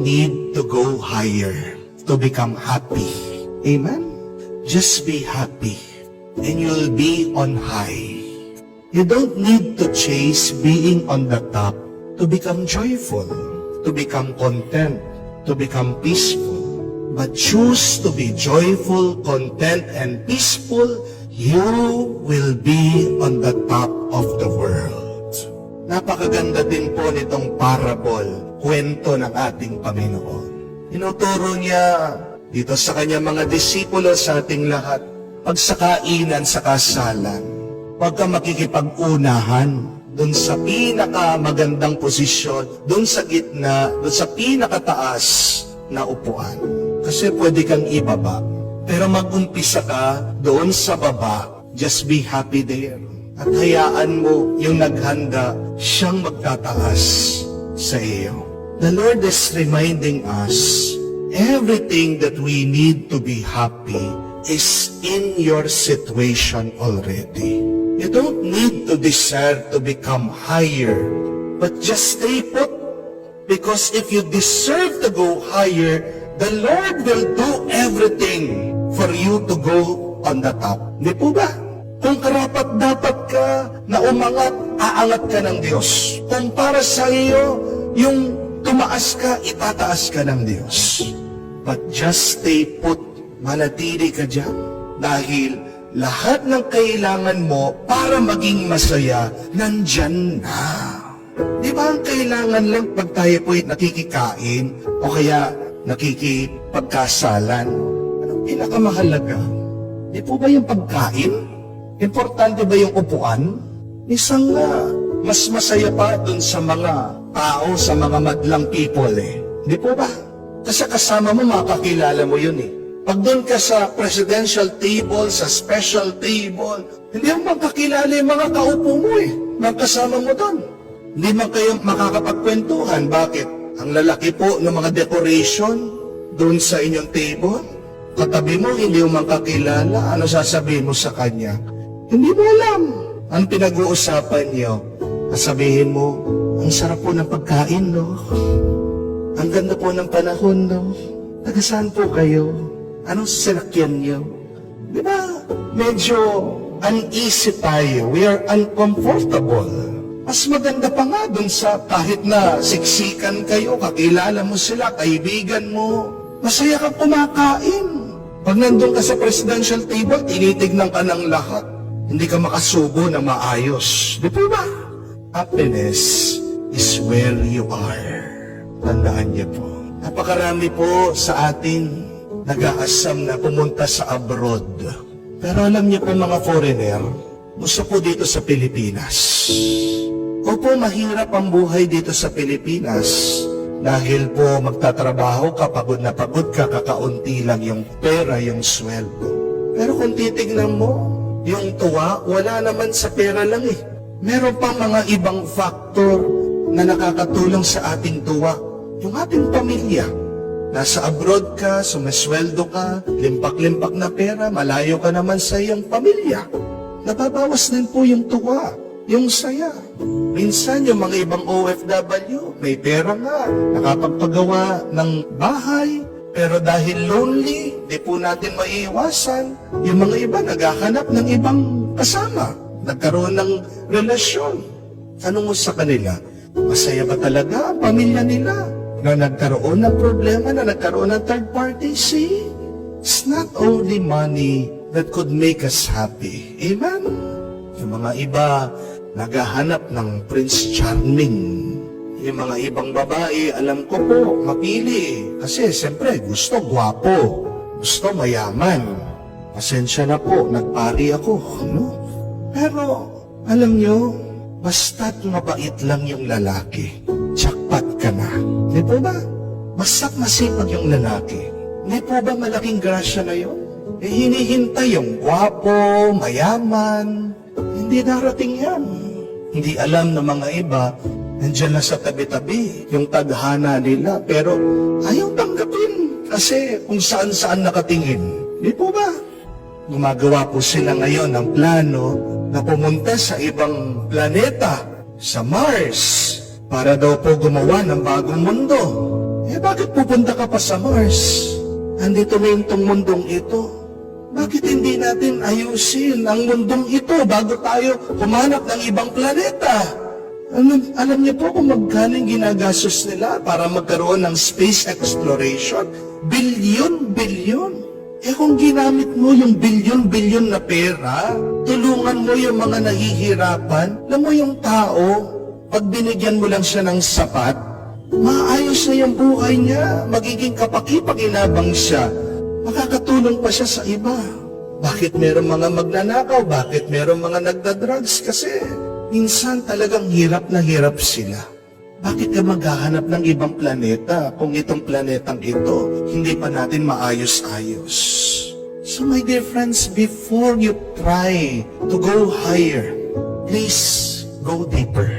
need to go higher to become happy. Amen? Just be happy and you'll be on high. You don't need to chase being on the top to become joyful, to become content, to become peaceful. But choose to be joyful, content, and peaceful, you will be on the top of the world. Napakaganda din po nitong parable, kwento ng ating Panginoon. Tinuturo niya dito sa kanyang mga disipulo, sa ating lahat, pag sa kainan, sa kasalan, pagka makikipag-unahan, dun sa pinakamagandang posisyon, dun sa gitna, dun sa pinakataas na upuan. Kasi pwede kang ibaba. Pero mag-umpisa ka doon sa baba. Just be happy there. At hayaan mo yung naghanda, siyang magtataas sa iyo. The Lord is reminding us, everything that we need to be happy is in your situation already. You don't need to desire to become higher, but just stay put. Because if you deserve to go higher, the Lord will do everything for you to go on the top. Di po ba? Kung karapat-dapat ka na umangat, aangat ka ng Diyos. Kung para sa iyo, yung tumaas ka, itataas ka ng Diyos. But just stay put, manatili ka dyan. Dahil lahat ng kailangan mo para maging masaya, nandyan na. Di ba ang kailangan lang pag tayo po'y nakikikain o kaya nakikipagkasalan? Anong pinakamahalaga? Di po ba yung pagkain? Importante ba yung upuan? Isang mas masaya pa dun sa mga tao, sa mga madlang people eh. Di po ba? Kasi kasama mo, makakilala mo yun eh. Pag doon ka sa presidential table, sa special table, hindi mo makakilala yung mga kaupo mo eh. Mga kasama mo doon. Hindi man kayo makakapagkwentuhan. Bakit? Ang lalaki po ng mga decoration doon sa inyong table. Katabi mo, hindi mo makakilala. Ano sasabihin mo sa kanya? Hindi mo alam. Ang pinag-uusapan niyo, sabihin mo, ang sarap po ng pagkain, no? Ang ganda po ng panahon, no? Taga saan po kayo? Anong sinakyan niyo? Di ba? Medyo uneasy tayo. We are uncomfortable. Mas maganda pa nga dun sa kahit na siksikan kayo, kakilala mo sila, kaibigan mo, masaya kang kumakain. Pag nandun ka sa presidential table, tinitignan ka ng lahat. Hindi ka makasubo na maayos. Di ba? Happiness is where you are. Tandaan niyo po. Napakarami po sa atin nag-aasam na pumunta sa abroad. Pero alam niyo po mga foreigner, gusto po dito sa Pilipinas. Opo, mahirap ang buhay dito sa Pilipinas. Dahil po magtatrabaho ka, pagod na pagod ka, kakaunti lang yung pera, yung sweldo. Pero kung titignan mo, yung tuwa, wala naman sa pera lang eh. Meron pang mga ibang factor na nakakatulong sa ating tuwa. Yung ating pamilya. Nasa abroad ka, sumasweldo ka, limpak-limpak na pera, malayo ka naman sa iyong pamilya. Nababawas din po yung tuwa, yung saya. Minsan yung mga ibang OFW, may pera nga, nakapagpagawa ng bahay, pero dahil lonely, di po natin maiiwasan. Yung mga iba naghahanap ng ibang kasama, nagkaroon ng relasyon. Tanong mo sa kanila, masaya ba talaga ang pamilya nila? Na nagkaroon ng problema, na nagkaroon ng third party? See, it's not only money that could make us happy. Amen? Yung mga iba, naghahanap ng Prince Charming. Yung mga ibang babae, alam ko po, mapili. Kasi siyempre, gusto gwapo, gusto mayaman. Pasensya na po, nagpari ako. No? Pero, alam nyo, basta't mabait lang yung lalaki, jackpot ka na. Di po ba? Basta't masipag yung lalaki. Di po ba malaking grasya na yun? Eh, hinihintay yung gwapo, mayaman. Hindi darating yan. Hindi alam ng mga iba, nandiyan na sa tabi-tabi yung tadhana nila, pero ayaw tanggapin kasi kung saan-saan nakatingin. Di po ba? Gumagawa po sila ngayon ng plano na pumunta sa ibang planeta, sa Mars, para daw po gumawa ng bagong mundo. Eh bakit pupunta ka pa sa Mars? Andito na yung mundong ito. Bakit hindi natin ayusin ang mundong ito bago tayo humanap ng ibang planeta? Alam niyo po kung magkano yung ginagastos nila para magkaroon ng space exploration? Bilyon. Kung ginamit mo yung bilyon na pera, tulungan mo yung mga nahihirapan, alam mo yung tao, pag binigyan mo lang siya ng sapat, maayos na yung buhay niya, magiging kapaki-pakinabang siya, makakatulong pa siya sa iba. Bakit meron mga magnanakaw? Bakit meron mga nagdadrugs? Kasi minsan talagang hirap na hirap sila. Bakit ka maghahanap ng ibang planeta kung itong planetang ito hindi pa natin maayos-ayos? So my dear friends, before you try to go higher, please go deeper.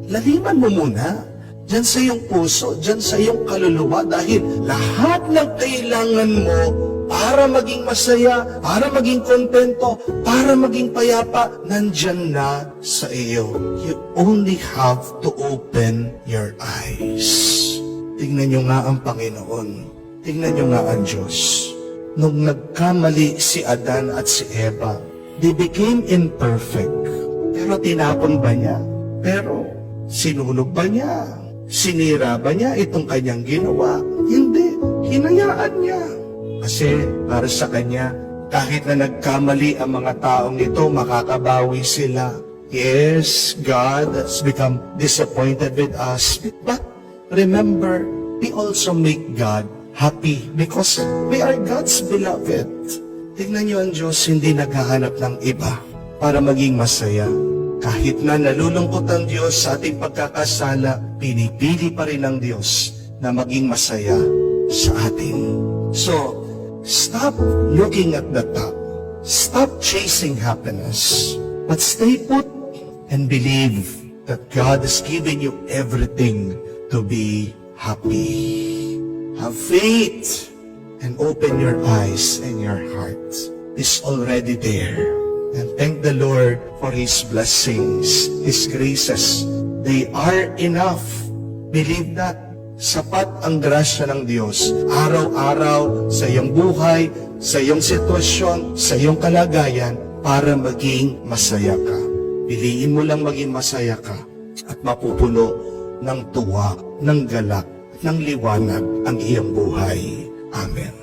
Laliman mo muna dyan sa iyong puso, dyan sa iyong kaluluwa, dahil lahat ng kailangan mo para maging masaya, para maging kontento, para maging payapa, nandyan na sa iyo. You only have to open your eyes. Tingnan nyo nga ang Panginoon. Tingnan nyo nga ang Diyos. Nung nagkamali si Adan at si Eva, they became imperfect. Pero tinapon ba niya? Pero sinunog ba niya? Sinira ba niya itong kanyang ginawa? Hindi. Hinayaan niya. Kasi para sa kanya, kahit na nagkamali ang mga taong ito, makakabawi sila. Yes, God has become disappointed with us. But remember, we also make God happy because we are God's beloved. Tingnan niyo ang Diyos, hindi naghahanap ng iba para maging masaya. Kahit na nalulungkot ang Diyos sa ating pagkakasala, pinipili pa rin ng Diyos na maging masaya sa atin. So, stop looking at the top. Stop chasing happiness. But stay put and believe that God has given you everything to be happy. Have faith and open your eyes and your heart. It's already there. And thank the Lord for His blessings, His graces. They are enough. Believe that. Sapat ang grasya ng Diyos. Araw-araw sa iyong buhay, sa iyong sitwasyon, sa iyong kalagayan, para maging masaya ka. Piliin mo lang maging masaya ka at mapupuno ng tuwa, ng galak, ng liwanag ang iyong buhay. Amen.